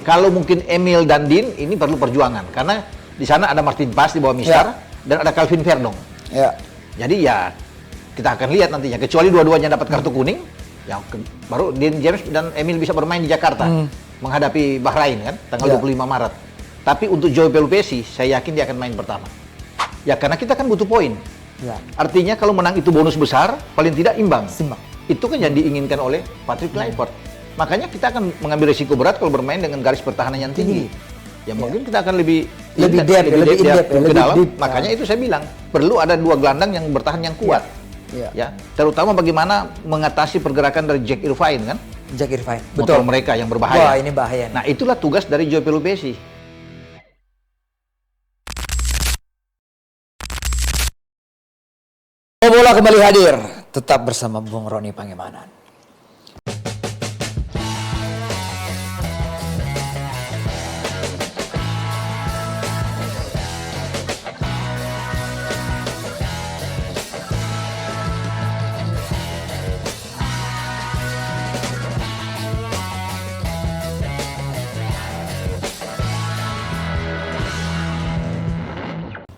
Kalau mungkin Emil dan Dean ini perlu perjuangan karena di sana ada Martin Paes di bawah Mister dan ada Calvin Verdong. Ya. Jadi ya kita akan lihat nantinya. Kecuali dua-duanya dapat kartu kuning, ya baru Dean James dan Emil bisa bermain di Jakarta menghadapi Bahrain kan tanggal 25 Maret. Tapi untuk Joey Pelupesi, saya yakin dia akan main pertama. Ya karena kita kan butuh poin. Ya. Artinya kalau menang itu bonus besar, paling tidak imbang. Simbang. Itu kan yang diinginkan oleh Patrick Kluivert. Makanya kita akan mengambil risiko berat kalau bermain dengan garis pertahanan yang tinggi. Ya mungkin kita akan lebih depth, lebih ke dalam. deep. Makanya itu saya bilang perlu ada dua gelandang yang bertahan yang kuat. Ya, terutama bagaimana mengatasi pergerakan dari Jack Irvine kan? Jack Irvine. Motor mereka yang berbahaya. Wah, ini bahaya. Nah, itulah tugas dari Joey Pelupesi. Bola kembali hadir, tetap bersama Bung Roni Pangemanan.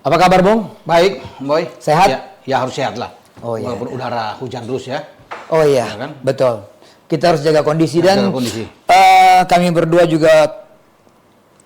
Apa kabar, Bung? Baik, Boy. Sehat? Ya harus sehat lah. Oh iya. Walaupun udara hujan terus ya. Oh iya, Ya kan? betul. Kita harus jaga kondisi dan jaga kondisi. Kami berdua juga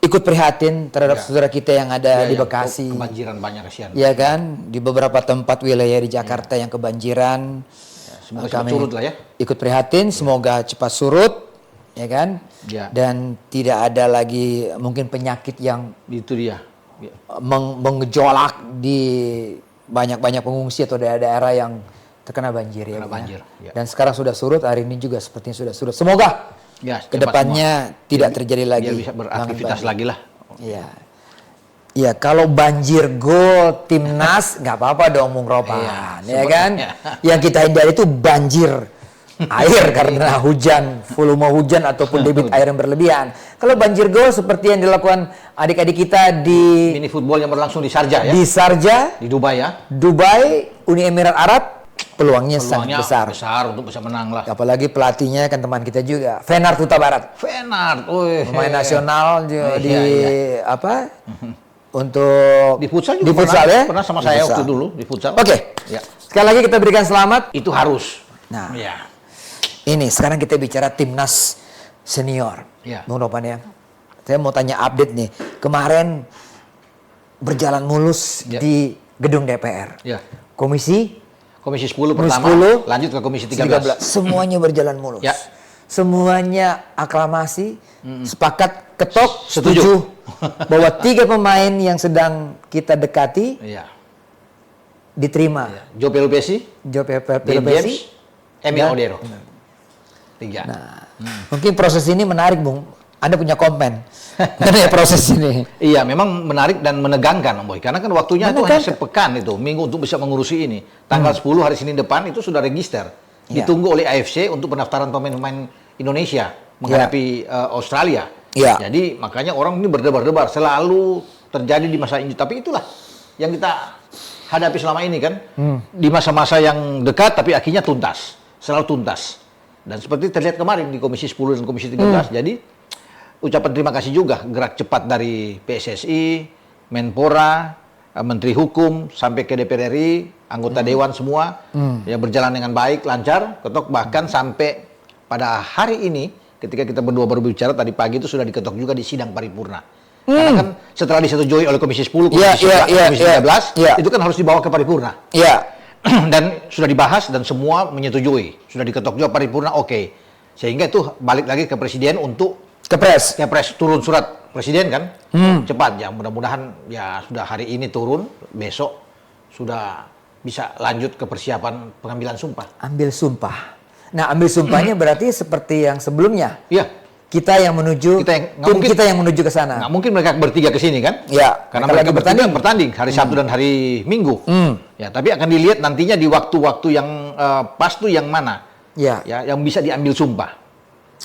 ikut prihatin terhadap saudara kita yang ada di Bekasi. Kebanjiran banyak kasihan. Ya kan, di beberapa tempat wilayah di Jakarta yang kebanjiran. Ya, semoga cepat surut lah ya. Ikut prihatin, semoga cepat surut, ya kan? Ya. Dan tidak ada lagi mungkin penyakit yang Itu dia. Ya. mengejolak di banyak pengungsi atau daerah-daerah yang terkena banjir ya. Terkena banjir, ya. Dan sekarang sudah surut, hari ini juga sepertinya sudah surut. Semoga Ya, kedepannya tidak terjadi lagi. Biar bisa beraktivitas lagi lah. Iya. Iya, kalau banjir gol timnas nggak apa-apa dong, Bung Ropan, ya kan? Yang kita hindari itu banjir air karena hujan, volume hujan ataupun debit air yang berlebihan. Kalau banjir gol seperti yang dilakukan adik-adik kita di Mini football yang berlangsung di Sharjah ya. di Sharjah, Di Dubai ya. Dubai, Uni Emirat Arab, peluangnya sangat besar. Besar untuk bisa menang lah. Apalagi pelatihnya kan teman kita juga, Fenar Huta Barat. Fenar, Pemain nasional apa? Untuk di futsal juga pernah sama saya waktu dulu di futsal. Oke. Ya. Sekali lagi kita berikan selamat. Itu harus. Nah, ya. Ini sekarang kita bicara timnas senior, Bung Ropan ya. Saya mau tanya update nih. Kemarin berjalan mulus di gedung DPR. Ya. Komisi 10 pertama, 10, lanjut ke Komisi 13. Semuanya berjalan mulus. Ya. Semuanya aklamasi, sepakat, ketok, Setuju. bahwa 3 pemain yang sedang kita dekati diterima. Joe Pelupesi, Joe Dean Pelupesi, James, Emil Odero. 3. Nah, mungkin proses ini menarik, Bung. Anda punya komen mengenai proses ini. Iya, memang menarik dan menegangkan, Om Boy. Karena kan waktunya itu hanya sepekan itu, minggu untuk bisa mengurusi ini. Tanggal 10 hari Senin depan itu sudah register. Ditunggu oleh AFC untuk pendaftaran pemain-pemain Indonesia menghadapi Australia. Jadi makanya orang ini berdebar-debar, selalu terjadi di masa ini. Tapi itulah yang kita hadapi selama ini kan. Di masa-masa yang dekat tapi akhirnya tuntas. Selalu tuntas. Dan seperti terlihat kemarin di Komisi 10 dan Komisi 13. Jadi ucapan terima kasih juga gerak cepat dari PSSI, Menpora, Menteri Hukum sampai ke DPR RI, anggota Dewan semua ya berjalan dengan baik, lancar, ketok bahkan sampai pada hari ini ketika kita berdua baru bicara tadi pagi itu sudah diketok juga di sidang paripurna. Karena kan setelah disetujui oleh Komisi 10, Komisi 13, itu kan harus dibawa ke paripurna. Dan sudah dibahas dan semua menyetujui, sudah diketok juga paripurna, oke. Sehingga itu balik lagi ke Presiden untuk Kepres turun surat Presiden kan, cepat ya. Mudah-mudahan ya sudah hari ini turun, besok sudah bisa lanjut ke persiapan pengambilan sumpah. Ambil sumpah. Nah, ambil sumpahnya berarti seperti yang sebelumnya. Iya. Kita yang menuju, kita yang menuju ke sana. Nggak mungkin mereka bertiga ke sini kan? Ya. Karena mereka bertanding hari Sabtu dan hari Minggu. Ya, tapi akan dilihat nantinya di waktu-waktu yang pas tuh yang mana. Ya, yang bisa diambil sumpah.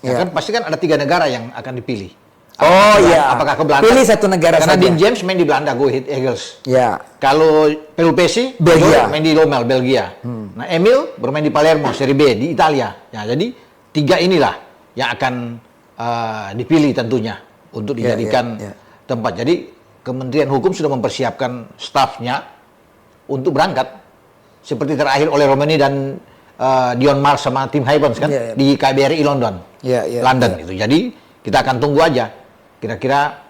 Ya kan pasti kan ada 3 negara yang akan dipilih. Apakah ke Belanda? Pilih satu negara karena saja. Dean James main di Belanda, Go Ahead Eagles. Ya. Kalau Pelupesi, Belgia, main di Lommel, Belgia. Nah, Emil bermain di Palermo, Serie B di Italia. Ya, jadi 3 inilah yang akan dipilih tentunya. untuk dijadikan tempat. Jadi Kementerian Hukum sudah mempersiapkan stafnya untuk berangkat. Seperti terakhir oleh Romani dan Dion Mars sama Tim Haibons kan di KBRI London, London itu. Jadi kita akan tunggu aja kira-kira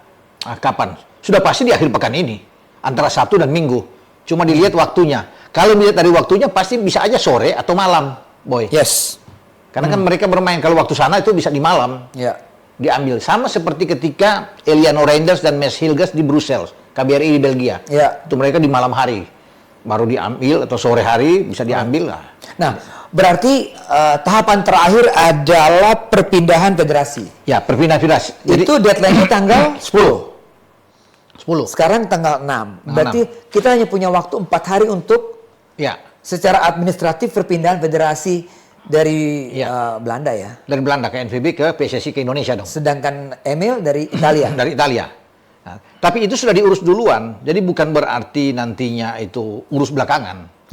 kapan. Sudah pasti di akhir pekan ini antara Sabtu dan Minggu. Cuma dilihat waktunya. Kalau dilihat dari waktunya pasti bisa aja sore atau malam, Boy. Yes. Karena kan mereka bermain kalau waktu sana itu bisa di malam. Diambil sama seperti ketika Eliano Reinders dan Mes Hilgers di Brussels, KBRI di Belgia. Itu mereka di malam hari baru diambil atau sore hari bisa diambil lah. Nah, berarti tahapan terakhir adalah perpindahan federasi. Ya, perpindahan federasi. Jadi, itu deadline-nya tanggal 10. 10. Sekarang tanggal 6. Berarti kita hanya punya waktu 4 hari untuk secara administratif perpindahan federasi dari Belanda ya. Dari Belanda ke NVB ke PSSI ke Indonesia dong. Sedangkan Emil dari Italia. Dari Italia. Nah, tapi itu sudah diurus duluan. Jadi bukan berarti nantinya itu urus belakangan.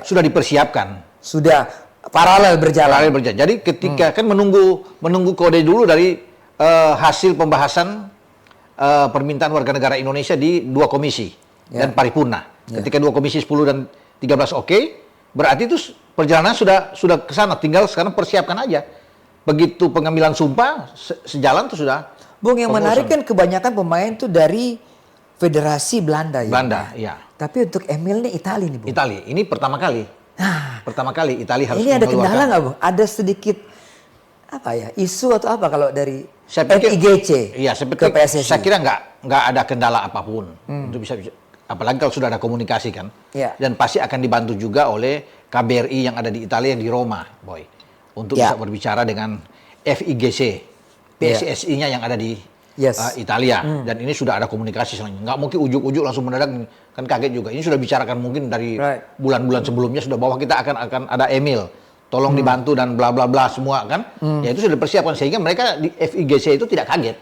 Sudah dipersiapkan. Sudah paralel berjalan. Jadi ketika kan menunggu kode dulu dari hasil pembahasan permintaan warga negara Indonesia di 2 komisi dan paripurna. Ketika 2 komisi 10 dan 13 oke, berarti itu perjalanan sudah ke sana, tinggal sekarang persiapkan aja. Begitu pengambilan sumpah sejalan tuh sudah. Bung, yang menarik kan kebanyakan pemain tuh dari Federasi Belanda ya. Tapi untuk Emil nih Italia nih, Bung. Italia, ini pertama kali. Pertama kali Italia harus mengeluarkan. Ini ada kendala nggak, Bung? Ada sedikit isu atau apa kalau dari FIGC ke PSSI? Saya kira nggak ada kendala apapun. Itu bisa, apalagi kalau sudah ada komunikasi kan. Dan pasti akan dibantu juga oleh KBRI yang ada di Italia, yang di Roma, Boy. Untuk bisa berbicara dengan FIGC, PSSI-nya yang ada di Italia. Dan ini sudah ada komunikasi selanjutnya. Nggak mungkin ujuk-ujuk langsung mendadak, kan kaget juga. Ini sudah bicarakan mungkin dari bulan-bulan sebelumnya, sudah bahwa kita akan ada Emil. Tolong dibantu dan bla bla bla semua kan. Ya itu sudah dipersiapkan sehingga mereka di FIGC itu tidak kaget.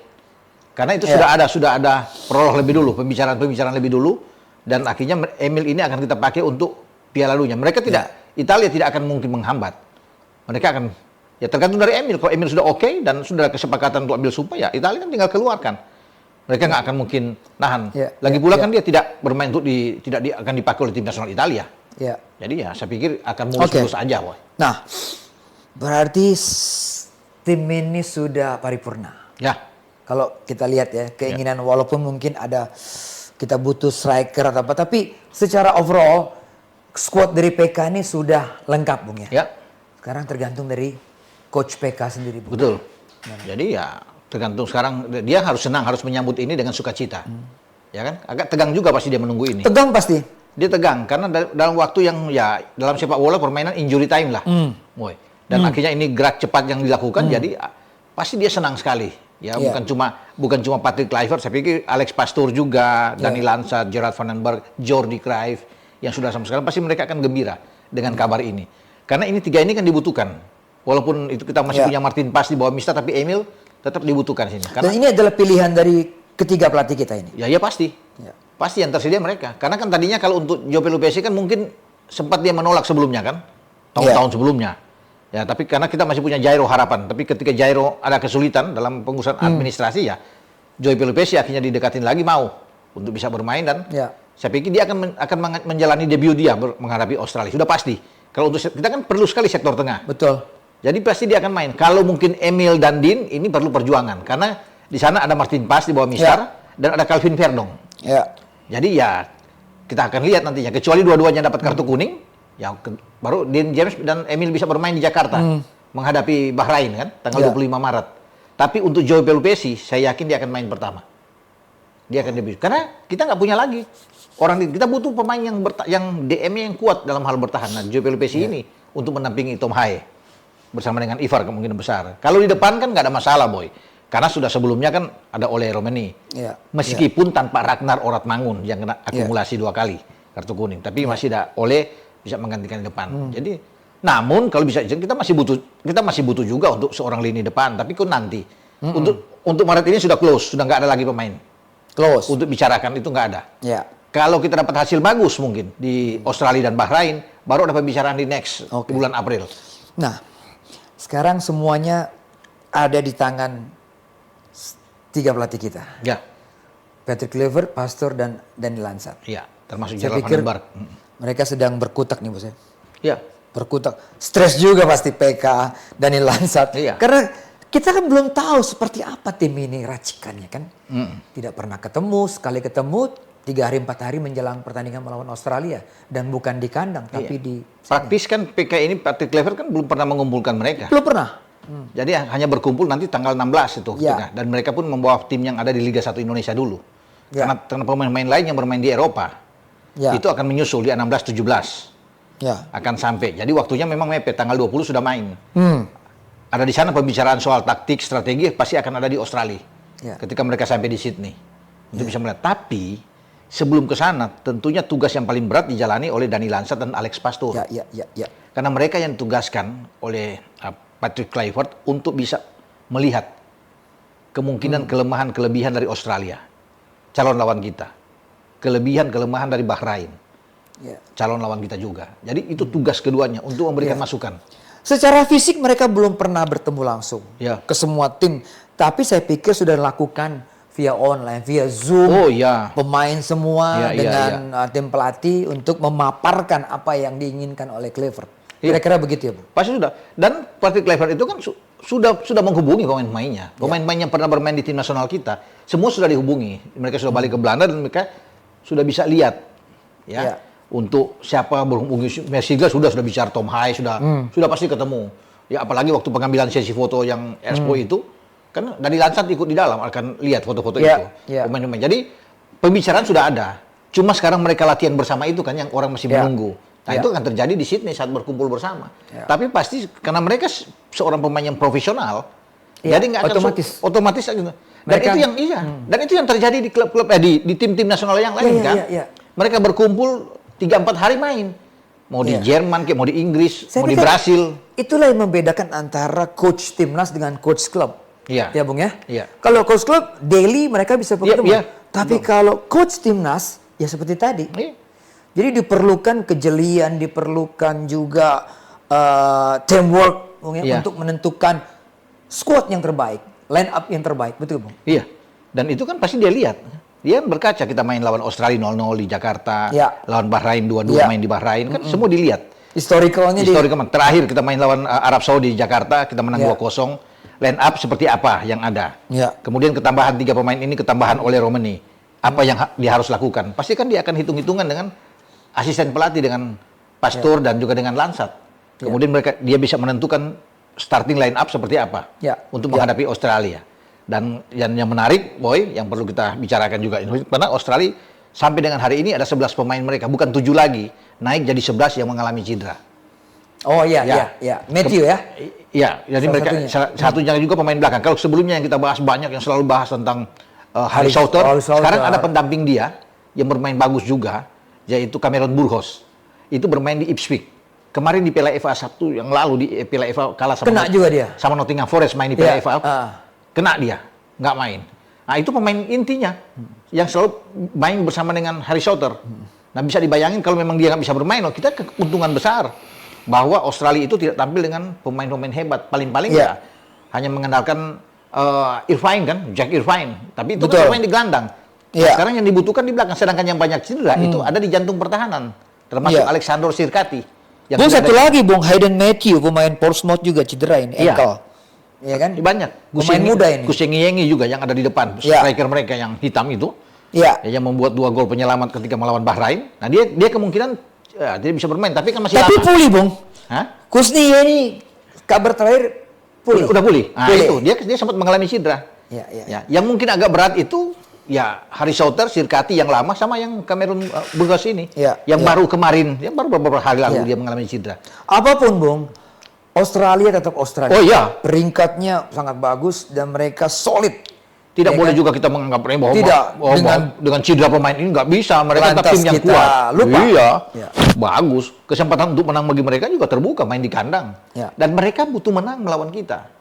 Karena itu sudah ada prolog lebih dulu, pembicaraan lebih dulu, dan akhirnya Emil ini akan kita pakai untuk Piala Dunia. Mereka Italia tidak akan mungkin menghambat. Mereka akan tergantung dari Emil. Kalau Emil sudah oke dan sudah ada kesepakatan untuk ambil sumpah, ya Italia kan tinggal keluarkan. Mereka nggak akan mungkin nahan. Lagi pula kan dia tidak bermain untuk tidak akan dipakai oleh tim nasional Italia. Jadi saya pikir akan mulus-mulus aja, Boy. Nah, berarti tim ini sudah paripurna. Kalau kita lihat ya, keinginan walaupun mungkin ada kita butuh striker atau apa, tapi secara overall squad dari PK ini sudah lengkap, Bung ya. Sekarang tergantung dari coach PK sendiri, Bung. Betul. Jadi tergantung sekarang dia harus senang, harus menyambut ini dengan sukacita. Ya kan? Agak tegang juga pasti dia menunggu ini. Tegang pasti. Dia tegang karena dalam waktu yang dalam sepak bola permainan injury time lah. Dan akhirnya ini gerak cepat yang dilakukan, jadi pasti dia senang sekali. Ya, bukan cuma Patrick Kluivert, saya pikir Alex Pastoor juga, Dani Lansat, Gerard van den Berg, Jordi Cruyff yang sudah sama sekarang, pasti mereka akan gembira dengan kabar ini. Karena ini 3 ini kan dibutuhkan. Walaupun itu kita masih punya Martin Pas di bawah Mista, tapi Emil tetap dibutuhkan sini. Karena, dan ini adalah pilihan dari ketiga pelatih kita ini. Ya pasti. Pasti yang tersedia mereka. Karena kan tadinya kalau untuk Joe Pelupesi kan mungkin sempat dia menolak sebelumnya kan. Tahun-tahun sebelumnya. Ya, tapi karena kita masih punya Jairo harapan. Tapi ketika Jairo ada kesulitan dalam pengurusan administrasi, ya Joe Pelupesi akhirnya didekatin lagi mau untuk bisa bermain, dan saya pikir dia akan menjalani debut dia menghadapi Australia. Sudah pasti. Kalau untuk kita kan perlu sekali sektor tengah. Betul. Jadi pasti dia akan main. Kalau mungkin Emil dan Dean ini perlu perjuangan karena di sana ada Martin Pas di bawah Mistar dan ada Calvin Verdong. Jadi kita akan lihat nantinya. Kecuali dua-duanya dapat kartu kuning, baru Dean James dan Emil bisa bermain di Jakarta menghadapi Bahrain kan tanggal 25 Maret. Tapi untuk Joe Pelupesi, saya yakin dia akan main pertama. Dia akan debut. Karena kita nggak punya lagi kita butuh pemain yang DM-nya yang kuat dalam hal bertahan. Nah, Joe Pelupesi ini untuk menampingi Tom Haye bersama dengan Ivar kemungkinan besar. Kalau di depan kan nggak ada masalah, Boy. Karena sudah sebelumnya kan ada Ole Romani. Meskipun tanpa Ragnar Oratmangun yang kena akumulasi 2 kali kartu kuning, tapi masih ada Ole bisa menggantikan di depan. Jadi, namun kalau bisa kita masih butuh juga untuk seorang lini depan, tapi kok nanti. Untuk Maret ini sudah close, sudah nggak ada lagi pemain. Close. Untuk bicarakan itu nggak ada. Kalau kita dapat hasil bagus mungkin di Australia dan Bahrain, baru ada pembicaraan di next bulan April. Nah, sekarang semuanya ada di tangan 3 pelatih kita. Ya. Patrick Kluivert, Pastor, dan Dani Lansat. Ya, termasuk Saya Gerard pikir Van den Berg. mereka sedang berkutak nih bos ya. Ya. Berkutak. Stres juga pasti PK, Dani Lansat. Iya. Karena kita kan belum tahu seperti apa tim ini racikannya kan. Tidak pernah ketemu, sekali ketemu 3 hari 4 hari menjelang pertandingan melawan Australia. Dan bukan di kandang, tapi di... Praktis kan PK ini, Patrick Kluivert kan belum pernah mengumpulkan mereka. Belum pernah. Jadi hanya berkumpul nanti tanggal 16 itu. Ya. Dan mereka pun membawa tim yang ada di Liga 1 Indonesia dulu. Ya. Karena pemain-pemain lain yang bermain di Eropa, Ya. itu akan menyusul di 16-17. Ya. Akan sampai. Jadi waktunya memang mepet, tanggal 20 sudah main. Hmm. Ada di sana pembicaraan soal taktik, strategi, pasti akan ada di Australia. Ya. Ketika mereka sampai di Sydney. Untuk bisa melihat. Tapi, sebelum ke sana, tentunya tugas yang paling berat dijalani oleh Dani Lansat dan Alex Pastor. Ya. Karena mereka yang ditugaskan oleh Patrick Kluivert untuk bisa melihat kemungkinan kelemahan-kelebihan dari Australia. Calon lawan kita. Kelebihan-kelemahan dari Bahrain. Ya. Calon lawan kita juga. Jadi itu tugas keduanya untuk memberikan masukan. Secara fisik mereka belum pernah bertemu langsung Ya. ke semua tim. Tapi saya pikir sudah dilakukan via online, via Zoom. Oh ya. Pemain semua Ya, dengan tim pelatih untuk memaparkan apa yang diinginkan oleh Kluivert. Kira-kira begitu ya, Bu? Pasti sudah. Dan Patrick Kluivert itu kan sudah menghubungi pemain-pemainnya. Pemain-pemain yang pernah bermain di tim nasional kita, semua sudah dihubungi. Mereka sudah balik ke Belanda dan mereka sudah bisa lihat, ya. Untuk siapa berhubungi Messi sudah bicara Tom Hai, sudah pasti ketemu. Ya apalagi waktu pengambilan sesi foto yang Expo itu, kan Dani Lansat ikut di dalam akan lihat foto-foto itu. Pemain-pemain. Jadi pembicaraan sudah ada. Cuma sekarang mereka latihan bersama itu kan yang orang masih menunggu. Nah itu akan terjadi di Sydney saat berkumpul bersama. Tapi pasti karena mereka seorang pemain yang profesional, jadi nggak akan otomatis. Dan mereka, itu yang dan itu yang terjadi di klub-klub di tim-tim nasional yang lain kan. Mereka berkumpul 3-4 hari main. Mau di Jerman, mau di Inggris, mau di Brasil. Itulah yang membedakan antara coach timnas dengan coach klub. Iya. Ya Bung ya. Iya. Kalau coach klub daily mereka bisa bertemu. Iya. Tapi kalau coach timnas ya seperti tadi. Iya. Jadi diperlukan kejelian, diperlukan juga teamwork Bung, ya, untuk menentukan squad yang terbaik, line up yang terbaik, betul Bung? Iya. Dan itu kan pasti dia lihat. Dia berkaca kita main lawan Australia 0-0 di Jakarta, lawan Bahrain 2-2 main di Bahrain, kan semua dilihat. Historicalnya terakhir kita main lawan Arab Saudi di Jakarta, kita menang 2-0. Line up seperti apa yang ada. Kemudian ketambahan 3 pemain ini ketambahan oleh Romani. Apa yang dia harus lakukan? Pasti kan dia akan hitung-hitungan dengan asisten pelatih dengan Pastor dan juga dengan Lansat. Kemudian dia bisa menentukan starting line up seperti apa untuk menghadapi Australia. Dan yang menarik, Boy, yang perlu kita bicarakan juga karena Australia sampai dengan hari ini ada 11 pemain mereka, bukan 7 lagi, naik jadi 11 yang mengalami cedera. Oh iya. Matthew ya. Iya, jadi mereka satunya juga pemain belakang. Kalau sebelumnya yang kita bahas banyak yang selalu bahas tentang Harry Sauter, sekarang ada pendamping dia yang bermain bagus juga, yaitu Cameron Burgos. Itu bermain di Ipswich. Kemarin di Piala FA Sabtu yang lalu di Piala FA kalah sama Nottingham Forest main di Piala FA. Kena dia, nggak main. Nah itu pemain intinya yang selalu main bersama dengan Harry Sauter. Nah bisa dibayangin kalau memang dia nggak bisa bermain, kita keuntungan besar bahwa Australia itu tidak tampil dengan pemain-pemain hebat. Paling-paling hanya mengandalkan Irvine kan, Jack Irvine. Tapi itu kan pemain di gelandang. Nah, sekarang yang dibutuhkan di belakang, sedangkan yang banyak cedera itu ada di jantung pertahanan, termasuk Alexander Sirkati. Bung satu lagi, Bung Hayden Matthew, pemain Portsmouth juga cedera ini, ankle. Iya kan? Banyak. Pemain muda ini. Kusengiengi juga yang ada di depan, striker mereka yang hitam itu. Yang membuat 2 gol penyelamat ketika melawan Bahrain. Nah dia kemungkinan dia bisa bermain, tapi kan masih lama. Tapi pulih, Bung. Kusengiengi kabar terakhir pulih. Udah pulih. Nah itu dia sempat mengalami cedera. Yang mungkin agak berat itu Harry Sauter, Sirkati yang lama sama yang Cameron Burgos ini. Baru kemarin, baru beberapa hari lalu dia mengalami cedera. Apapun, Bung, Australia tetap Australia. Oh iya. Peringkatnya sangat bagus dan mereka solid. Tidak boleh juga kita menganggap bahwa dengan cedera pemain ini nggak bisa. Mereka tetap tim yang kuat. Lupa. Iya. Bagus. Kesempatan untuk menang bagi mereka juga terbuka main di kandang. Dan mereka butuh menang melawan kita.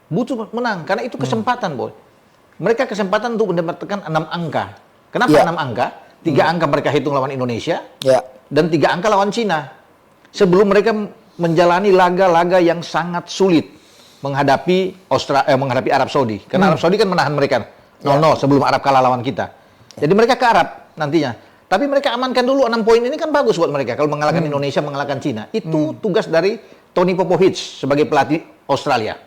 Butuh menang karena itu kesempatan, Boy. Mereka kesempatan untuk mendapatkan 6 angka. Kenapa 6 angka? 3 angka mereka hitung lawan Indonesia. Dan 3 angka lawan Cina. Sebelum mereka menjalani laga-laga yang sangat sulit. menghadapi Arab Saudi. Karena Arab Saudi kan menahan mereka 0-0 sebelum Arab kalah lawan kita. Jadi mereka ke Arab nantinya. Tapi mereka amankan dulu 6 poin ini kan bagus buat mereka. Kalau mengalahkan Indonesia, mengalahkan Cina. Itu tugas dari Tony Popovic sebagai pelatih Australia.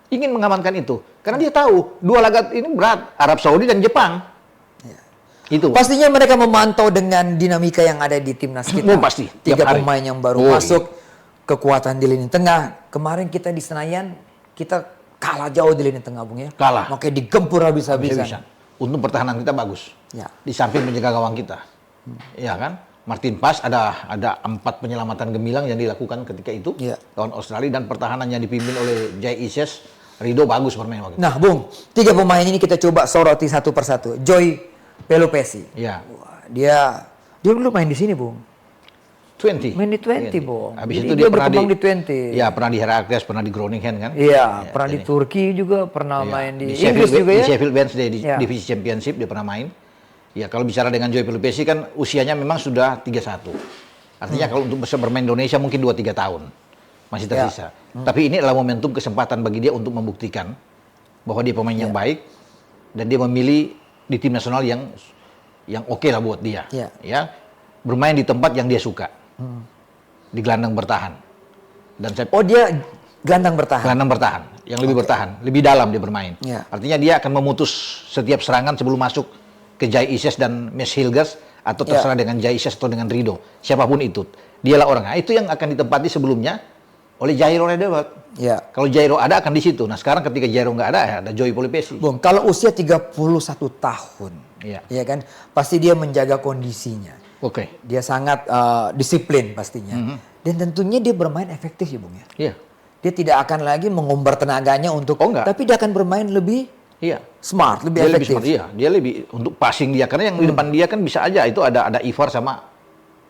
Ingin mengamankan itu. Karena dia tahu 2 laga ini berat. Arab Saudi dan Jepang. Itu. Pastinya mereka memantau dengan dinamika yang ada di timnas kita. Pasti. 3 pemain yang baru masuk. Kekuatan di lini tengah. Kemarin kita di Senayan, kita kalah jauh di lini tengah, Bung ya. Kalah. Makanya digempur habis-habisan. Bisa. Untuk pertahanan kita bagus. Ya. Di samping menjaga gawang kita. Ya kan? Martin Paes ada 4 penyelamatan gemilang yang dilakukan ketika itu lawan Australia, dan pertahanan yang dipimpin oleh Jai Ises, Rido bagus bermain waktu itu. Nah, Bung, 3 pemain ini kita coba soroti satu persatu. Joy Pelupessy. Ya. Wah, dia dulu main di sini, Bung. 20. Main di 20, Bung. Habis Jadi itu dia pernah berkembang di 20. Ya, pernah di Herakles, pernah di Groningen kan? Iya, pernah di Turki juga, pernah main di Inggris Sheffield, juga ya. Di Sheffield Wednesday di divisi Championship dia pernah main. Ya, kalau bicara dengan Joy Pelupessy kan usianya memang sudah 31. Artinya kalau untuk bisa bermain Indonesia mungkin 2-3 tahun. Masih tersisa. Tapi ini adalah momentum kesempatan bagi dia untuk membuktikan bahwa dia pemain yang baik dan dia memilih di tim nasional yang oke lah buat dia. Ya. Bermain di tempat yang dia suka. Di gelandang bertahan. Dan dia gelandang bertahan. Gelandang bertahan, yang lebih bertahan, lebih dalam dia bermain. Artinya dia akan memutus setiap serangan sebelum masuk ke Jai Ises dan Mes Hilgers, atau terserah dengan Jai Ises atau dengan Rido, siapapun itu. Dialah orang. Nah, itu yang akan ditempati sebelumnya oleh Jairo Redewald. Kalau Jairo ada akan di situ. Nah, sekarang ketika Jairo nggak ada Joy Pelupessy. Bung, kalau usia 31 tahun, ya kan, pasti dia menjaga kondisinya. Dia sangat disiplin pastinya. Dan tentunya dia bermain efektif ya, Bung ya. Dia tidak akan lagi mengumbar tenaganya untuk, tapi dia akan bermain lebih smart, lebih efektif. Dia lebih untuk passing dia, karena yang di depan dia kan bisa aja itu ada Ivar sama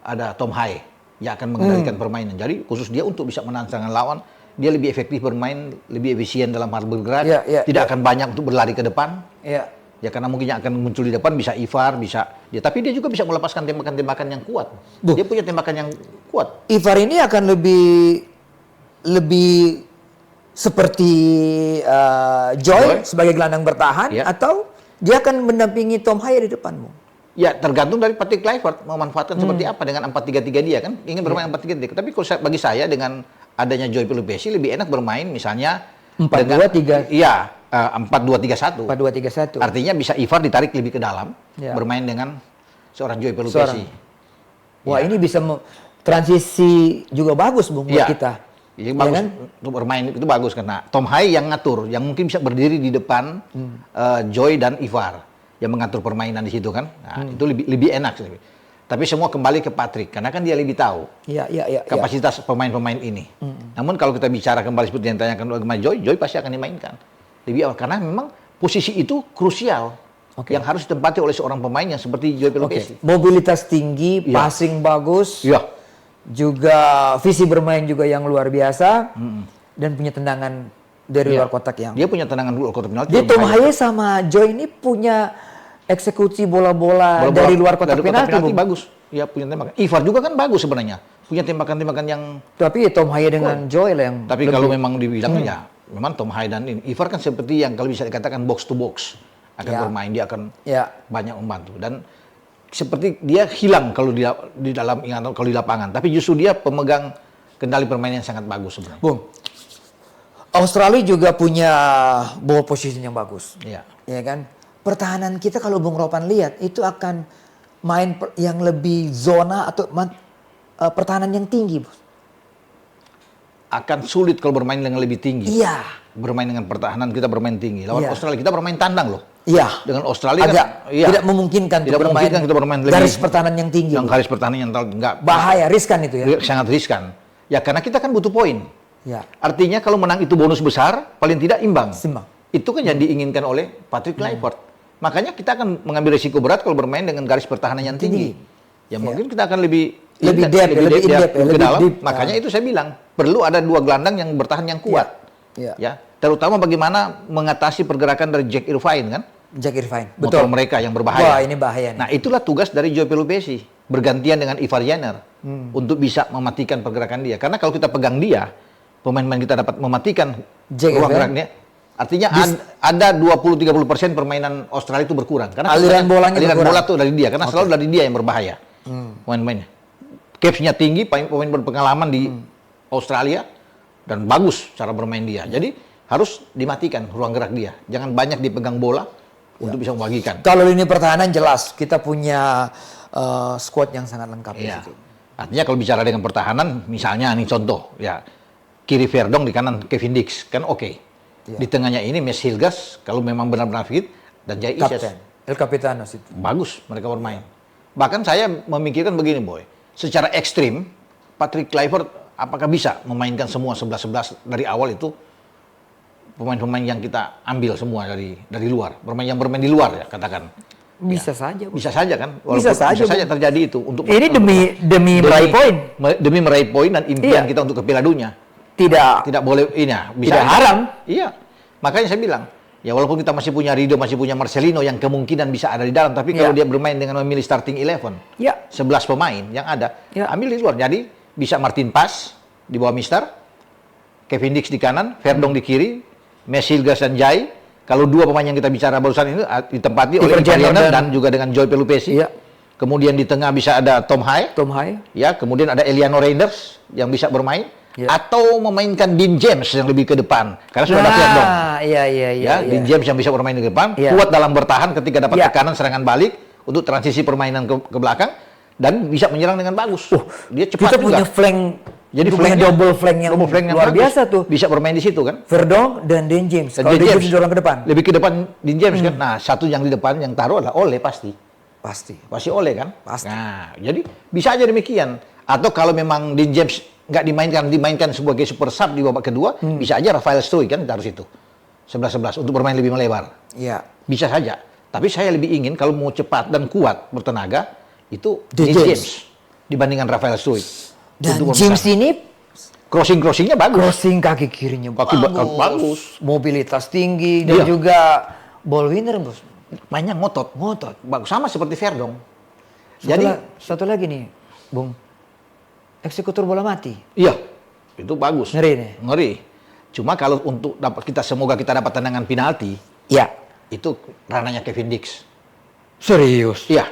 ada Tom Haye yang akan mengendalikan permainan. Jadi khusus dia untuk bisa menahan serangan lawan, dia lebih efektif bermain, lebih efisien dalam hal bergerak, tidak akan banyak untuk berlari ke depan. Ya karena mungkin yang akan muncul di depan bisa Ivar, bisa dia, tapi dia juga bisa melepaskan tembakan-tembakan yang kuat. Dia punya tembakan yang kuat. Ivar ini akan lebih seperti Joy sebagai gelandang bertahan, atau dia akan mendampingi Tom Haye di depanmu? Ya tergantung dari Patrick Kluivert memanfaatkan seperti apa dengan 4-3-3 dia kan ingin bermain 4-3-3. Tapi bagi saya dengan adanya Joy Pelupessy lebih enak bermain misalnya 4-2-3. Iya, 4-2-3-1. 4-2-3-1. Artinya bisa Ivar ditarik lebih ke dalam bermain dengan seorang Joy Pelupessy. Wah, ini bisa transisi juga bagus, Bung, buat kita. Iya, bagus kan? Untuk bermain itu bagus karena Tom Haye yang ngatur, yang mungkin bisa berdiri di depan Joy dan Ivar yang mengatur permainan di situ kan. Nah, itu lebih enak sih. Tapi semua kembali ke Patrick karena kan dia lebih tahu kapasitas pemain-pemain ini. Namun kalau kita bicara kembali seperti yang ditanyakan oleh Joy pasti akan dimainkan. Lebih awal karena memang posisi itu krusial yang harus ditempati oleh seorang pemain yang seperti Joy Pelupessy. Mobilitas tinggi, passing bagus. Juga visi bermain juga yang luar biasa dan punya tendangan dari luar kotak yang. Dia punya tendangan luar kotak penalti. Dia Tom Haye sama Joy ini punya eksekusi bola-bola dari luar kotak penalti bagus. Ya punya tembakan. Ivar juga kan bagus sebenarnya. Punya tembakan-tembakan yang. Tapi Tom Haye dengan Joy lah yang. Tapi kalau memang dibilang ya, memang Tom Haye dan Ivar kan seperti yang kalau bisa dikatakan box to box akan bermain, dia akan banyak membantu dan seperti dia hilang kalau di dalam ingatan kalau di lapangan, tapi justru dia pemegang kendali permainan yang sangat bagus sebenarnya. Bung, Australia juga punya ball position yang bagus, ya kan? Pertahanan kita kalau Bung Ropan lihat itu akan main yang lebih zona atau pertahanan yang tinggi, Bos. Akan sulit kalau bermain dengan lebih tinggi. Bermain dengan pertahanan kita bermain tinggi. Lawan Australia kita bermain tandang loh. Dengan Australia tidak memungkinkan kita bermain garis pertahanan yang tinggi. Yang garis pertahanan yang enggak bahaya, riskan itu ya. Sangat riskan. Ya karena kita kan butuh poin. Artinya kalau menang itu bonus besar, paling tidak imbang. Itu kan yang diinginkan oleh Patrick Kluivert. Makanya kita akan mengambil risiko berat kalau bermain dengan garis pertahanan yang tinggi. Ya mungkin kita akan lebih depth, lebih dalam. Makanya itu saya bilang perlu ada 2 gelandang yang bertahan yang kuat. Ya, terutama bagaimana mengatasi pergerakan dari Jack Irvine kan? Jack Irvine, betul. Mereka yang berbahaya. Wah, ini bahaya nih. Nah, itulah tugas dari Joy Pelupessy, bergantian dengan Ivar Jenner untuk bisa mematikan pergerakan dia. Karena kalau kita pegang dia, pemain-pemain kita dapat mematikan JF, ruang geraknya. Artinya ada 20-30% permainan Australia itu berkurang. Karena aliran bola tuh dari dia. Karena selalu dari dia yang berbahaya. Pemain-pemainnya. Capsnya tinggi, pemain berpengalaman di Australia. Dan bagus cara bermain dia. Jadi harus dimatikan ruang gerak dia. Jangan banyak dipegang bola untuk bisa membagikan. Kalau lini pertahanan jelas. Kita punya squad yang sangat lengkap. Iya. Artinya kalau bicara dengan pertahanan, misalnya nih contoh. Ya, kiri Verdong, di kanan Kevin Dix. Kan oke. Di tengahnya ini Mes Hilgers, kalau memang benar-benar fit, dan Jai Ises. El Capitanos itu. Bagus mereka bermain. Bahkan saya memikirkan begini, Boy. Secara ekstrim, Patrick Kluivert apakah bisa memainkan semua 11-11 dari awal itu pemain-pemain yang kita ambil semua dari luar. Yang bermain di luar ya, katakan. Bisa saja. Bisa saja kan? Bisa saja terjadi itu. Ini demi meraih poin. Demi meraih poin dan impian kita untuk ke Piala Dunia. Tidak boleh ini ya, bisa tidak haram. Iya. Makanya saya bilang, ya walaupun kita masih punya Rido, masih punya Marcelino yang kemungkinan bisa ada di dalam, tapi kalau dia bermain dengan memilih starting 11, 11 pemain yang ada, ambil di luar. Jadi bisa Martin Pas di bawah Mister, Kevin Dix di kanan, Verdong di kiri, Mes Hilgers dan Jai. Kalau dua pemain yang kita bicara barusan ini ditempati oleh Italiano dan juga dengan Joy Pelupesi. Kemudian di tengah bisa ada Tom Haye. Ya, kemudian ada Eliano Reinders yang bisa bermain. Atau memainkan Dean James yang lebih ke depan karena sudah ada Verdong. Dean James yang bisa bermain di depan, kuat dalam bertahan ketika dapat tekanan serangan balik untuk transisi permainan ke belakang dan bisa menyerang dengan bagus. Dia cepat kita juga. Punya flank, jadi punya double flank yang luar biasa tuh. Bisa bermain di situ kan? Verdong dan Dean James. Kalau Dean James didorong ke depan. Lebih ke depan Dean James kan. Nah, satu yang di depan yang taruh adalah Ole pasti. Pasti Ole kan? Pasti. Nah, jadi bisa aja demikian. Atau kalau memang Dean James nggak dimainkan sebagai super sub di babak kedua, bisa aja Rafael Stoy kan taruh situ 11-11 untuk bermain lebih melebar. Iya. Bisa saja. Tapi saya lebih ingin kalau mau cepat dan kuat bertenaga itu Dean James dibandingkan Rafael Stoy. Dan James ini crossingnya bagus. Crossing kaki kirinya bagus. Mobilitas tinggi dan juga ball winner, Bos. Mainnya ngotot. Bagus sama seperti Verdong. Satu lagi nih, Bung. Eksekutor bola mati. Iya, itu bagus. Ngeri nih. Ngeri. Cuma kalau untuk semoga kita dapat tendangan penalti, itu ranahnya Kevin Dix. Serius? Iya.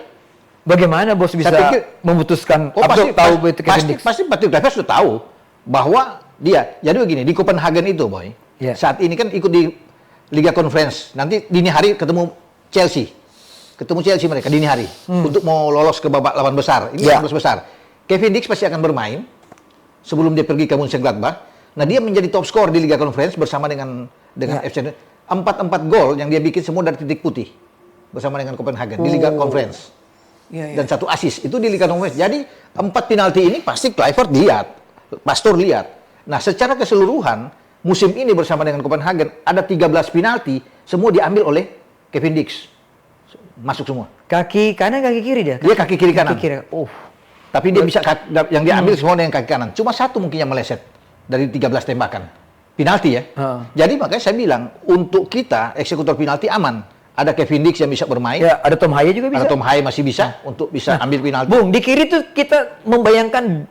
Bagaimana Bos bisa memutuskan? Pasti Patrick Kluivert sudah tahu bahwa dia. Jadi begini, di Copenhagen itu, Boy. Saat ini kan ikut di Liga Conference. Nanti dini hari ketemu Chelsea mereka dini hari untuk mau lolos ke babak 8 besar. Ini 8 besar. Kevin Dix pasti akan bermain sebelum dia pergi ke Mönchengladbach. Nah, dia menjadi top skor di Liga Conference bersama dengan FC. 4 gol yang dia bikin semua dari titik putih bersama dengan Copenhagen di Liga Conference. Dan 1 assist itu di Liga Conference. Jadi 4 penalti ini pasti Kluivert lihat, Pastor lihat. Nah, secara keseluruhan musim ini bersama dengan Copenhagen ada 13 penalti semua diambil oleh Kevin Dix. Masuk semua. Kaki kanan, kaki kiri dia? Dia kaki kiri kanan. Tapi dia bisa yang dia ambil semua dengan kaki kanan. Cuma 1 mungkin yang meleset dari 13 tembakan. Penalti ya. Jadi makanya saya bilang untuk kita eksekutor penalti aman. Ada Kevin Dix yang bisa bermain. Ya, ada Tom Haye juga bisa. Ada Tom Haye masih bisa untuk bisa ambil penalti. Bung, di kiri tuh kita membayangkan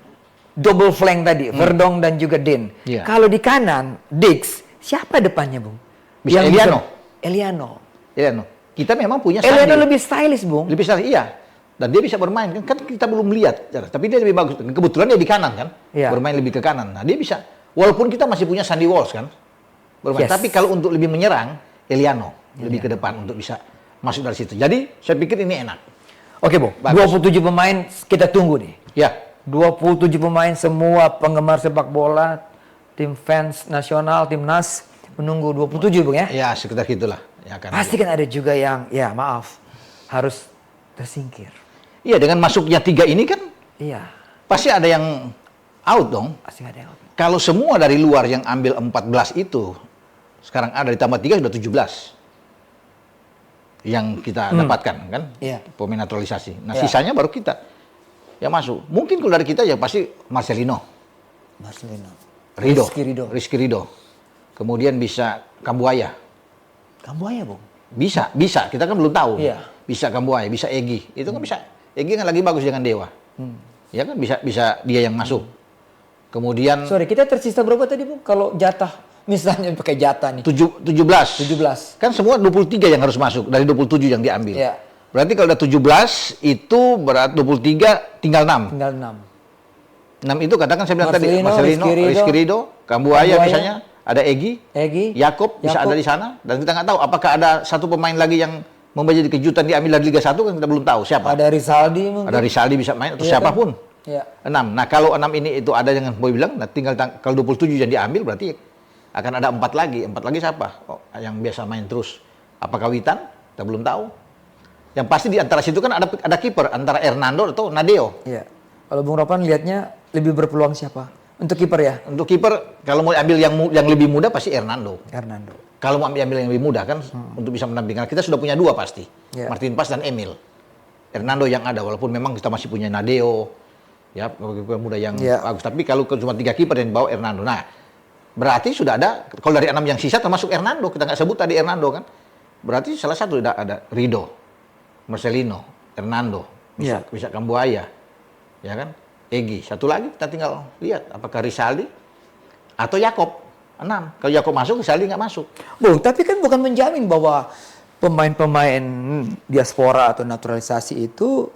double flank tadi, Verdong dan juga Dean. Kalau di kanan, Dix, siapa depannya, Bung? Bisa Eliano. Kita memang punya Eliano lebih stylish, Bung. Lebih stylish, iya. Dan dia bisa bermain kan kita belum lihat, tapi dia lebih bagus. Kebetulan dia di kanan kan, bermain lebih ke kanan. Nah dia bisa, walaupun kita masih punya Sandy Walsh kan, bermain. Tapi kalau untuk lebih menyerang, Eliano lebih ke depan untuk bisa masuk dari situ. Jadi saya pikir ini enak. Oke, Bung. 27 pemain kita tunggu nih. Ya. 27 pemain semua penggemar sepak bola, tim fans nasional, timnas menunggu 27, Bung ya? Ya sekitar gitulah. Ya, pasti kan ada juga yang harus tersingkir. Iya, dengan masuknya 3 ini kan, pasti ada yang out dong. Pasti ada yang out. Kalau semua dari luar yang ambil 14 itu, sekarang ada ditambah 3 sudah 17 yang kita dapatkan kan, pemain naturalisasi. Nah sisanya baru kita yang masuk. Mungkin kalau dari kita ya pasti Marcelino, Rizky Ridho. Kemudian bisa Kambuaya, Bung. Bisa. Kita kan belum tahu. Bisa Kambuaya, bisa Egy. Itu kan bisa. Egy kan lagi bagus dengan Dewa. Ya kan bisa dia yang masuk. Kemudian Sorry, kita tersisa berapa tadi, Bung? Kalau jatah, misalnya pakai jatah nih. 17. 17. Kan semua 23 yang harus masuk dari 27 yang diambil. Iya. Berarti kalau ada 17 itu berat 23 tinggal 6. Tinggal 6. 6 itu katakan saya bilang tadi Marcelino, Marcelino, Rizky Ridho, Kambuaya misalnya, ada Egy, Yakob bisa ada di sana, dan kita nggak tahu apakah ada satu pemain lagi yang menjadi kejutan diambil dari Liga 1 kan kita belum tahu siapa. Ada Rizaldi mungkin. Ada Rizaldi bisa main atau Iya siapapun. Kan? Ya. 6. Nah, kalau 6 ini itu ada yang Boy bilang, nah tinggal kalau 27 yang diambil berarti akan ada 4 lagi. 4 lagi siapa? Oh, yang biasa main terus. Apakah Witan? Kita belum tahu. Yang pasti di antara situ kan ada kiper antara Hernando atau Nadeo. Iya. Kalau Bung Ropan lihatnya lebih berpeluang siapa? Untuk kiper ya? Untuk kiper kalau mau ambil yang lebih muda pasti Hernando. Kalau mau ambil yang lebih muda kan untuk bisa menampilkan kita sudah punya 2 pasti. Yeah. Martin Pas dan Emil. Hernando yang ada walaupun memang kita masih punya Nadeo. Ya, kiper muda yang bagus. Tapi kalau cuma 3 kiper yang bawa Hernando. Nah, berarti sudah ada kalau dari 6 yang sisa termasuk Hernando. Kita nggak sebut tadi Hernando kan. Berarti salah satu ada Ridho, Marcelino, Hernando, bisa Kambuaya. Ya kan? Egy. Satu lagi kita tinggal lihat apakah Rizaldi atau Yakob. 6. Kalau Yakob masuk, Rizaldi nggak masuk. Bung, tapi kan bukan menjamin bahwa pemain-pemain diaspora atau naturalisasi itu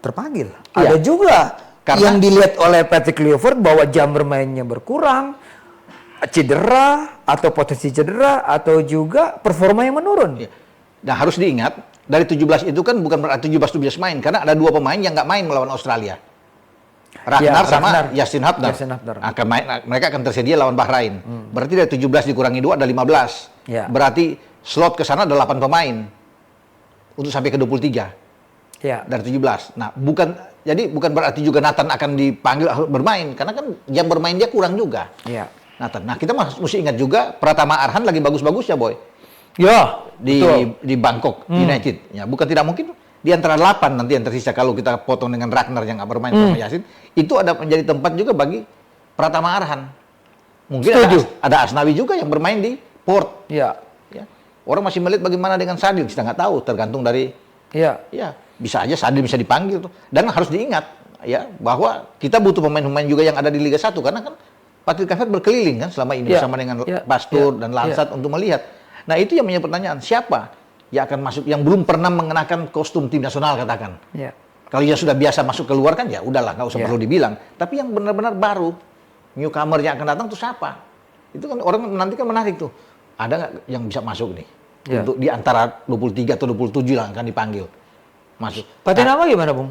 terpanggil. Iya. Ada juga Karena yang dilihat oleh Patrick Kluivert bahwa jam bermainnya berkurang, cedera atau potensi cedera atau juga performa yang menurun. Iya. Nah, harus diingat dari 17 itu kan bukan berarti 17 main karena ada 2 pemain yang nggak main melawan Australia. Ragnar sama Justin Hubner. Akan main, mereka akan tersedia lawan Bahrain. Berarti dari 17 dikurangi 2 ada 15. Ya. Berarti slot ke sana ada 8 pemain untuk sampai ke 23. Ya. Dari 17. Nah, bukan berarti juga Nathan akan dipanggil bermain karena kan jam bermain dia kurang juga. Ya. Nathan. Nah, kita mesti ingat juga Pratama Arhan lagi bagus-bagus ya, Boy. Ya, Di Bangkok United. Ya, bukan tidak mungkin di antara 8 nanti yang tersisa kalau kita potong dengan Ragnar yang nggak bermain sama Yasin, itu ada menjadi tempat juga bagi Pratama Arhan. Mungkin ada Asnawi juga yang bermain di Port. Ya. Ya. Orang masih melihat bagaimana dengan Sadil, kita nggak tahu, tergantung dari ya bisa aja Sadil bisa dipanggil tuh. Dan harus diingat ya bahwa kita butuh pemain-pemain juga yang ada di Liga 1 karena kan Patrick Kluivert berkeliling kan selama ini bersama dengan Pastur dan Lansat untuk melihat. Nah, itu yang menjadi pertanyaan, siapa yang akan masuk yang belum pernah mengenakan kostum tim nasional katakan. Ya. Kalau yang sudah biasa masuk keluar kan ya udahlah, nggak usah perlu dibilang. Tapi yang benar-benar baru, newcomer yang akan datang tuh siapa? Itu kan orang nanti kan menarik tuh. Ada nggak yang bisa masuk nih? Untuk di antara 23 atau 27 lah akan dipanggil. Masuk. Patinama gimana, Bung?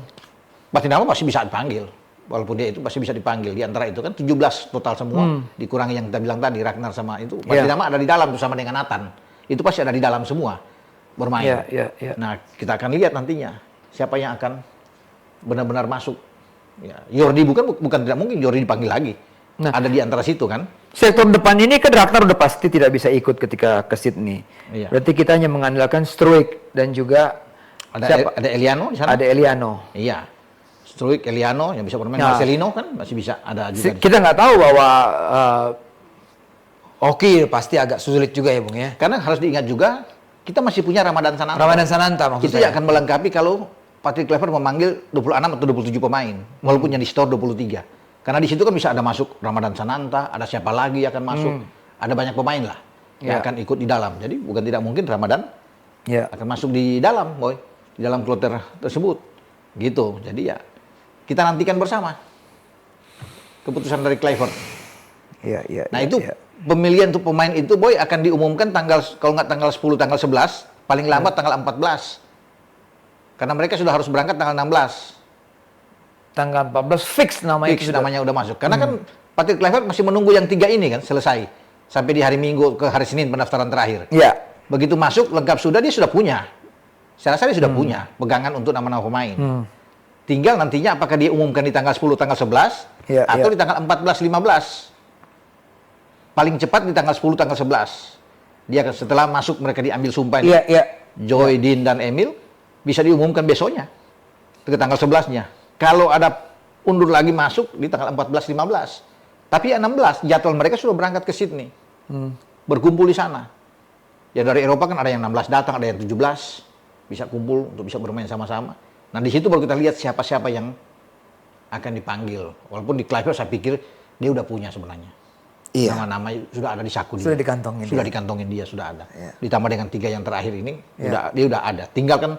Patinama masih bisa dipanggil. Walaupun dia itu masih bisa dipanggil. Di antara itu kan 17 total semua. Dikurangi yang kita bilang tadi, Ragnar sama itu. Patinama ada di dalam bersama dengan Nathan. Itu pasti ada di dalam semua bermain. Nah, kita akan lihat nantinya siapa yang akan benar-benar masuk. Ya, Jordi bukan tidak mungkin Jordi dipanggil lagi. Nah, ada di antara situ kan. Sektor depan ini kan Ragnar udah pasti tidak bisa ikut ketika ke Sydney. Iya. Berarti kita hanya mengandalkan Struijk dan juga ada Eliano di sana. Ada Eliano. Iya. Struijk, Eliano yang bisa bermain. Marcelino kan masih bisa ada juga. Kita nggak tahu bahwa Oki pasti agak sulit juga ya, Bung ya. Karena harus diingat juga kita masih punya Ramadan Sananta. Ramadan Sananta maksud itu saya. Akan melengkapi kalau Patrick Kluivert memanggil 26 atau 27 pemain, walaupun yang di store 23. Karena di situ kan bisa ada masuk Ramadan Sananta, ada siapa lagi akan masuk, ada banyak pemain lah yang akan ikut di dalam. Jadi bukan tidak mungkin Ramadan akan masuk di dalam, Boy, di dalam kloter tersebut, gitu. Jadi ya kita nantikan bersama keputusan dari Kluivert. Nah itu pemilihan untuk pemain itu, Boy, akan diumumkan kalau nggak tanggal 10, tanggal 11, paling lambat tanggal 14. Karena mereka sudah harus berangkat tanggal 16. Tanggal 14 fix namanya. Fix namanya udah masuk. Karena kan Patrick Kluivert masih menunggu yang 3 ini kan selesai. Sampai di hari Minggu ke hari Senin pendaftaran terakhir. Iya. Begitu masuk lengkap sudah, dia sudah punya. Saya rasa dia sudah punya pegangan untuk nama-nama pemain. Tinggal nantinya apakah dia umumkan di tanggal 10, tanggal 11 atau di tanggal 14, 15. Paling cepat di tanggal 10, tanggal 11. Dia setelah masuk mereka diambil sumpah ini. Joy, Dean, dan Emil bisa diumumkan besoknya. Ke tanggal 11-nya. Kalau ada undur lagi masuk di tanggal 14, 15. Tapi 16 jadwal mereka sudah berangkat ke Sydney. Berkumpul di sana. Ya dari Eropa kan ada yang 16 datang, ada yang 17. Bisa kumpul untuk bisa bermain sama-sama. Nah di situ baru kita lihat siapa-siapa yang akan dipanggil. Walaupun di Kluivert saya pikir dia udah punya sebenarnya. Iya. Nama-nama sudah ada di saku dia. Sudah dikantongin. Sudah dikantongin dia, sudah ada. Iya. Ditambah dengan 3 yang terakhir ini, Iya. dia udah ada. Tinggal kan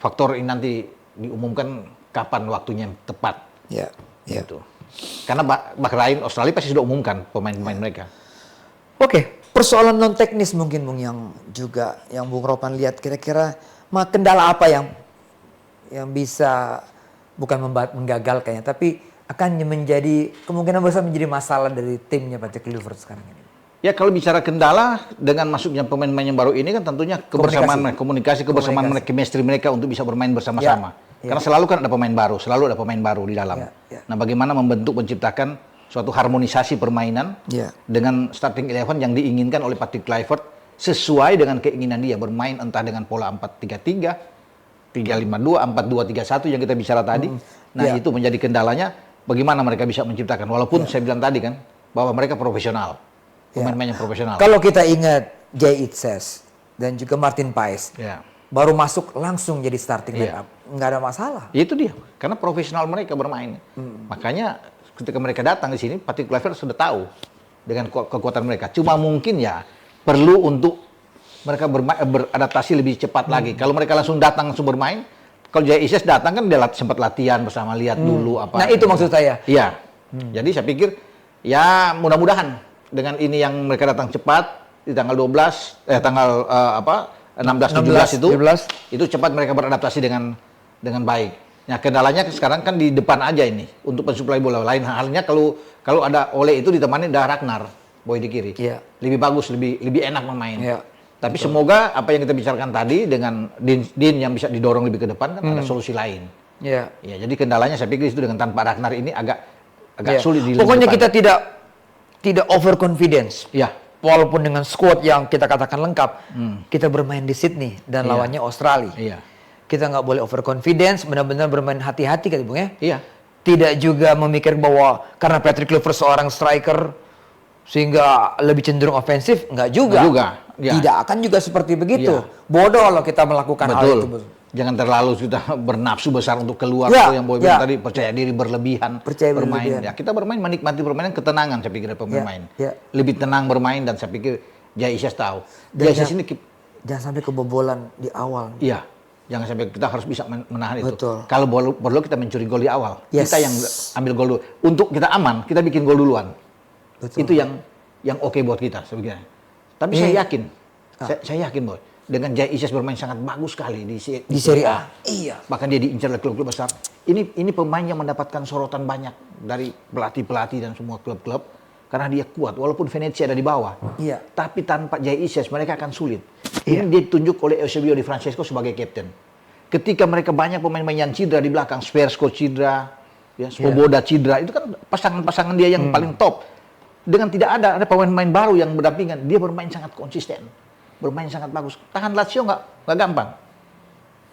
faktor ini nanti diumumkan kapan waktunya yang tepat. Iya. Iya. Gitu. Karena Bahrain, Australia pasti sudah umumkan pemain-pemain mereka. Oke, persoalan non teknis mungkin Bung yang juga yang Bung Ropan lihat kira-kira kendala apa yang bisa bukan menggagalkannya tapi akan menjadi kemungkinan besar menjadi masalah dari timnya Patrick Kluivert sekarang ini. Ya kalau bicara kendala dengan masuknya pemain-pemain yang baru ini kan tentunya kebersamaan komunikasi kebersamaan mereka, chemistry mereka untuk bisa bermain bersama-sama. Ya. Karena selalu kan ada pemain baru di dalam. Ya. Nah, bagaimana menciptakan suatu harmonisasi permainan dengan starting 11 yang diinginkan oleh Patrick Kluivert sesuai dengan keinginan dia bermain entah dengan pola 4-3-3, 3-5-2, 4-2-3-1 yang kita bicara tadi. Nah, itu menjadi kendalanya bagaimana mereka bisa menciptakan walaupun saya bilang tadi kan bahwa mereka profesional. Pemain-pemain yang profesional. Kalau kita ingat Jay Itzes dan juga Martin Paes. Baru masuk langsung jadi starting lineup. Nggak ada masalah. Itu dia, karena profesional mereka bermain. Makanya ketika mereka datang di sini, Patrick Kluivert sudah tahu dengan kekuatan mereka. Cuma mungkin ya perlu untuk mereka beradaptasi lebih cepat lagi. Kalau mereka langsung datang langsung bermain, kalau Jay Itzes datang kan dia sempat latihan bersama, lihat dulu apa. Nah itu maksud saya. Iya. Jadi saya pikir ya mudah-mudahan dengan ini yang mereka datang cepat di tanggal 16-17 itu cepat mereka beradaptasi dengan baik. Nah, kendalanya sekarang kan di depan aja ini untuk pensuplai bola. Lain halnya kalau ada Ole itu ditemani ada Ragnar Boy di kiri. Lebih bagus, lebih enak bermain. Tapi semoga apa yang kita bicarakan tadi dengan Dean yang bisa didorong lebih ke depan kan ada solusi lain. Ya, jadi kendalanya saya pikir itu dengan tanpa Ragnar ini agak sulit di pokoknya depan. Kita tidak overconfidence. Walaupun dengan squad yang kita katakan lengkap, kita bermain di Sydney dan lawannya Australia. Kita nggak boleh overconfidence, benar-benar bermain hati-hati kan Bung ya. Tidak juga memikir bahwa karena Patrick Kluivert seorang striker sehingga lebih cenderung ofensif, nggak juga. Tidak akan juga seperti begitu. Bodoh kalau kita melakukan hal itu. Jangan terlalu kita bernafsu besar untuk keluar yang Boy bilang tadi, percaya diri berlebihan bermain. Ya, kita bermain menikmati permainan, ketenangan saya pikir pemain. Lebih tenang bermain dan saya pikir Jay Itzes tahu. Jay Itzes ini jangan sampai kebobolan di awal. Iya. Jangan sampai kita harus bisa menahan itu. Kalau perlu kita mencuri gol di awal. Kita yang ambil gol dulu. Untuk kita aman, kita bikin gol duluan. Itu yang oke buat kita sebenarnya. Tapi saya yakin. Saya yakin Boy. Dengan Jay Itzes bermain sangat bagus sekali di Serie A. Bahkan dia diincar oleh klub-klub besar. Ini pemain yang mendapatkan sorotan banyak dari pelatih-pelatih dan semua klub-klub karena dia kuat walaupun Venezia ada di bawah. Tapi tanpa Jay Itzes mereka akan sulit. Ini dia ditunjuk oleh Eusebio Di Francesco sebagai kapten. Ketika mereka banyak pemain-pemain yang cedera di belakang, Sversko cedera, Svoboda cedera, itu kan pasangan-pasangan dia yang paling top. Dengan tidak ada pemain-pemain baru yang berdampingan, dia bermain sangat konsisten. Bermain sangat bagus. Tahan Lazio nggak gampang.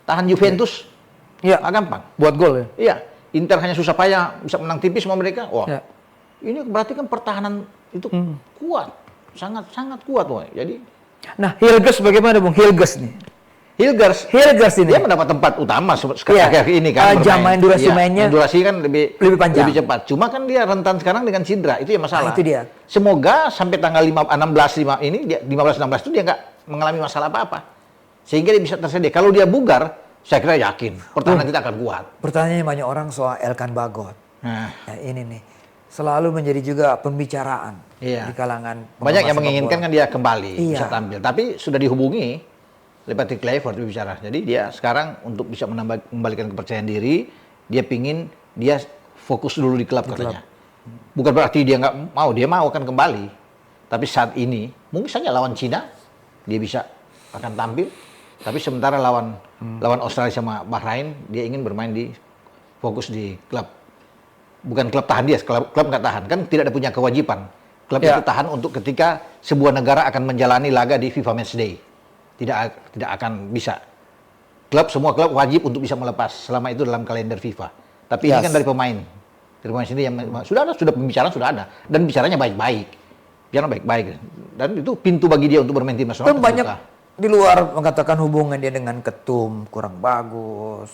Tahan Juventus nggak gampang. Buat gol ya? Iya. Inter hanya susah payah bisa menang tipis sama mereka. Wah, ini berarti kan pertahanan itu kuat. Sangat kuat. Woy. Jadi, nah Hilgers bagaimana Bung? Hilgers nih. Hilgers ini. Dia mendapat tempat utama akhir ini kan. Jam main durasi mainnya. Durasi kan lebih panjang. Lebih cepat. Cuma kan dia rentan sekarang dengan cedera. Itu ya masalah. Itu dia. Semoga sampai tanggal 15-16 itu dia nggak mengalami masalah apa-apa. Sehingga dia bisa tersedia. Kalau dia bugar, saya kira yakin pertahanan kita akan kuat. Pertanyaannya banyak orang soal Elkan Bagot. Nah, ini nih. Selalu menjadi juga pembicaraan di kalangan banyak yang menginginkan kan dia kembali bisa tampil. Tapi sudah dihubungi oleh Patrick Kluivert bicara. Jadi dia sekarang untuk bisa membalikan kepercayaan diri, dia fokus dulu di klub katanya. Bukan berarti dia nggak mau, dia mau akan kembali. Tapi saat ini mungkin saja lawan Cina dia bisa akan tampil. Tapi sementara lawan Australia sama Bahrain dia ingin bermain fokus di klub. Bukan klub tahan dia, klub nggak tahan kan tidak ada punya kewajiban. Klub itu tahan untuk ketika sebuah negara akan menjalani laga di FIFA Matchday. Tidak akan bisa. Semua klub wajib untuk bisa melepas selama itu dalam kalender FIFA. Tapi ini kan dari pemain sendiri yang sudah pembicaraan sudah ada dan bicaranya baik-baik. Dan itu pintu bagi dia untuk bermain tim nasional. Kan banyak di luar mengatakan hubungan dia dengan ketum kurang bagus.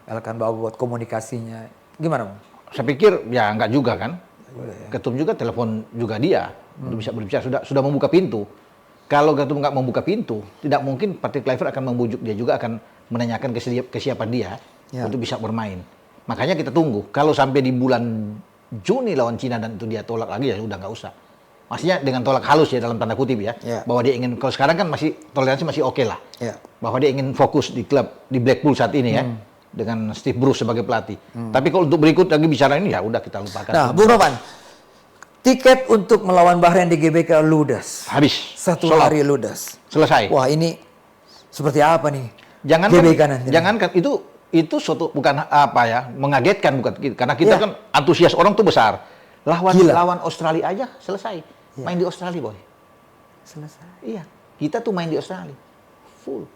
Elkan Bagot komunikasinya gimana Bang? Saya pikir ya enggak juga kan. Ketum juga telepon juga dia untuk bisa berbicara, sudah membuka pintu. Kalau Ketum nggak membuka pintu, tidak mungkin Partai Kluivert akan membujuk dia juga, akan menanyakan kesiapan dia untuk bisa bermain. Makanya kita tunggu. Kalau sampai di bulan Juni lawan Cina dan itu dia tolak lagi, ya udah nggak usah. Maksudnya dengan tolak halus ya, dalam tanda kutip ya, bahwa dia ingin, kalau sekarang kan masih toleransi masih oke lah, bahwa dia ingin fokus di klub di Blackpool saat ini ya, dengan Steve Bruce sebagai pelatih. Tapi kalau untuk berikut lagi bicara ini ya udah kita lupakan. Nah, Bung Ropan, tiket untuk melawan Bahrain di GBK ludes. Habis. Satu hari ludes. Selesai. Wah, ini seperti apa nih? Jangankan itu suatu bukan apa ya, mengagetkan bukan, karena kita kan antusias orang tuh besar. Lawan Australia aja selesai. Main di Australia, Boy. Selesai. Iya, kita tuh main di Australia. Full.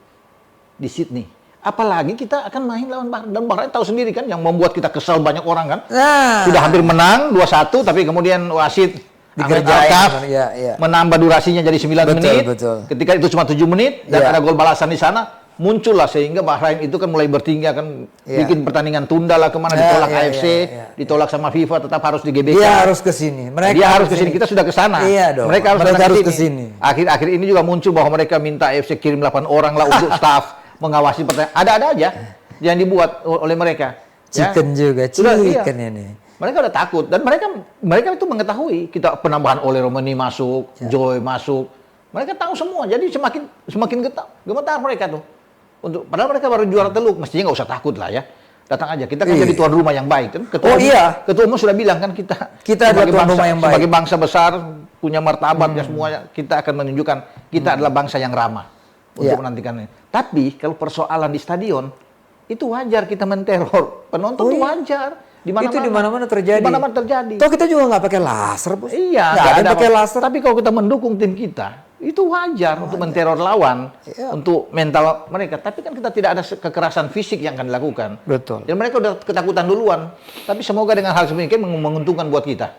Di Sydney. Apalagi kita akan main lawan Bahrain. Dan Bahrain tahu sendiri kan, yang membuat kita kesal banyak orang kan. Sudah hampir menang 2-1, tapi kemudian wasit dikerjain, menambah durasinya jadi 9 menit. Betul. Ketika itu cuma 7 menit, dan ada gol balasan di sana, muncullah sehingga Bahrain itu kan mulai bertinggi, kan bikin pertandingan tunda lah kemana, ditolak AFC, ditolak sama FIFA, tetap harus di GBK. Dia harus ke sini. Dia harus ke sini. Kita sudah ke sana. Iya dong. Mereka harus ke sini. Akhir-akhir ini juga muncul bahwa mereka minta AFC kirim 8 orang lah untuk staf mengawasi pertandingan. Ada-ada aja yang dibuat oleh mereka. Chicken juga, chicken ini. Mereka udah takut, dan mereka itu mengetahui kita penambahan oleh Romani masuk, Joy masuk. Mereka tahu semua. Jadi semakin gemetar mereka tuh. Padahal mereka baru juara Teluk, mestinya nggak usah takut lah ya. Datang aja, kita kan jadi tuan rumah yang baik. Kan? Ketua umum sudah bilang kan, kita adalah tuan rumah yang baik. Sebagai bangsa besar, punya martabat ya semuanya, kita akan menunjukkan kita adalah bangsa yang ramah untuk menantikannya. Tapi kalau persoalan di stadion, itu wajar kita menteror penonton, itu wajar. Itu di mana-mana terjadi. Toh kita juga nggak pakai laser, Bos. Iya, nggak ada pakai laser. Tapi kalau kita mendukung tim kita, itu wajar untuk menteror lawan, untuk mental mereka. Tapi kan kita tidak ada kekerasan fisik yang akan dilakukan. Betul. Dan mereka udah ketakutan duluan. Tapi semoga dengan hal seperti ini menguntungkan buat kita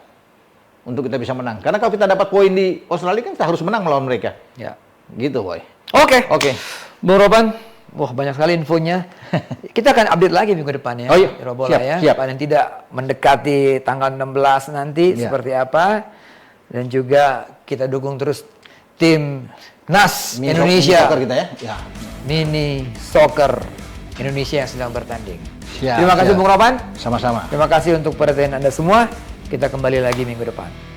untuk kita bisa menang. Karena kalau kita dapat poin di Australia kan kita harus menang melawan mereka. Ya. Gitu, Boy. Oke. Bung Ropan, wah banyak sekali infonya. Kita akan update lagi minggu depan ya. Oh iya, siap. Paling tidak mendekati tanggal 16 nanti seperti apa. Dan juga kita dukung terus tim NAS Indonesia. Soccer kita ya. Mini Soccer Indonesia yang sedang bertanding. Siap, Terima kasih Bung Ropan. Sama-sama. Terima kasih untuk perhatian Anda semua. Kita kembali lagi minggu depan.